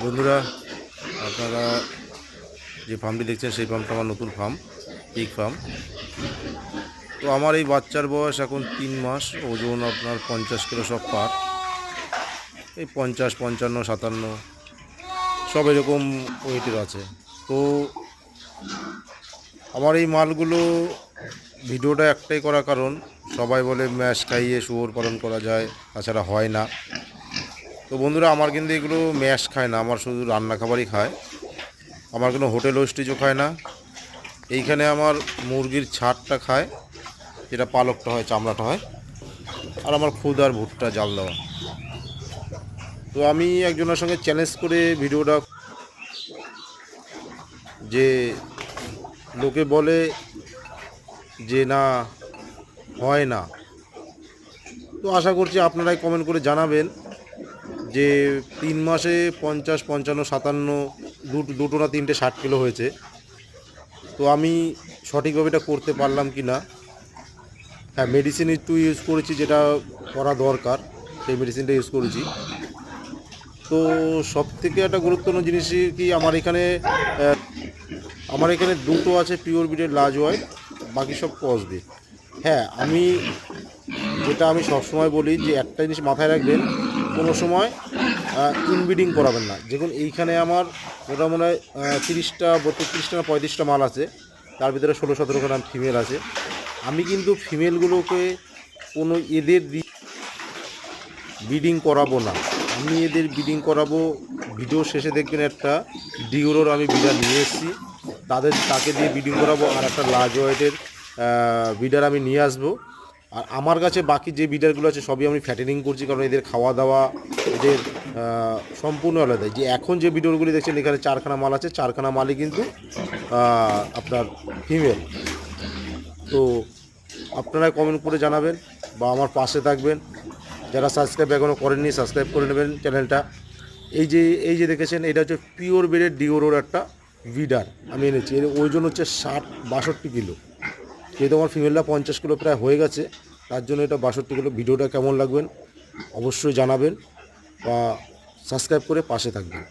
বন্ধুরা, আপনারা যে ফার্মটি দেখছেন সেই ফার্মটা আমার নতুন ফার্ম, পিগ ফার্ম। তো আমার এই বাচ্চার বয়স এখন 3 মাস, ওজন আপনার 50 কিলো সব পার, এই 50, 55, 57 সব এরকম ওয়েটের আছে। তো আমার এই মালগুলো ভিডিওটা একটাই করার কারণ, সবাই বলে ম্যাশ খাইয়ে শুয়োর পালন করা যায়, তাছাড়া হয় না। তো বন্ধুরা, আমার কিন্তু এগুলো ম্যাশ খায় না, আমার শুধু রান্না খাবারই খায়। আমার কোনো হোটেল হোস্টেজও খায় না। এইখানে আমার মুরগির ছাড়টা খায়, যেটা পালকটা হয়, চামড়াটা হয়, আর আমার খুদ আর ভুট্টা জাল দেওয়া। তো আমি একজনের সঙ্গে চ্যালেঞ্জ করে ভিডিওটা, যে লোকে বলে যে না, হয় না। তো আশা করছি আপনারাই কমেন্ট করে জানাবেন যে 3 মাসে 50, 55, 57, দুটো না তিনটে 60 কিলো হয়েছে। তো আমি সঠিকভাবে এটা করতে পারলাম কি না। হ্যাঁ, মেডিসিন একটু ইউজ করেছি, যেটা করা দরকার, সেই মেডিসিনটা ইউজ করেছি। তো সবথেকে একটা গুরুত্বপূর্ণ জিনিস কি, আমার এখানে দুটো আছে পিওর ব্রিডের লার্জ হোয়াইট, বাকি সব ক্রস ব্রিড। হ্যাঁ, আমি সবসময় বলি যে একটা জিনিস মাথায় রাখবেন, কোনো সময় ইনব্রিডিং করাবেন না। দেখুন, এইখানে আমার মোটামুটি 30টা 32টা না 35টা মাল আছে, তার ভিতরে 16-17খানা ফিমেল আছে। আমি কিন্তু ফিমেলগুলোকে কোনো ব্রিডিং করাবো না। আমি এদের ব্রিডিং করাবো, ভিডিও শেষে দেখবেন একটা ডিওরোর আমি বিডার নিয়ে এসেছি, তাকে দিয়ে ব্রিডিং করাবো, আর একটা লার্জ ওয়েটের বিডার আমি নিয়ে আসবো। আর আমার কাছে বাকি যে বিডারগুলো আছে সবই আমি ফ্যাটেনিং করছি, কারণ এদের খাওয়া দাওয়া, এদের সম্পূর্ণ আলাদা। যে এখন যে বিডারগুলি দেখছেন, এখানে 4খানা মাল আছে, 4খানা মালই কিন্তু আপনার ফিমেল। তো আপনারা কমেন্ট করে জানাবেন বা আমার পাশে থাকবেন। যারা সাবস্ক্রাইব এখনও করেননি, সাবস্ক্রাইব করে নেবেন চ্যানেলটা। এই যে দেখেছেন, এটা হচ্ছে পিওর ব্রিডের ডিওরোর একটা বিডার আমি এনেছি। এর ওজন হচ্ছে 62 কিলো, যেহেতু আমার ফিমেলটা 50 কিলো প্রায় হয়ে গেছে, তার জন্য এটা 62 কিলো। ভিডিওটা কেমন লাগবেন অবশ্যই জানাবেন বা সাবস্ক্রাইব করে পাশে থাকবেন।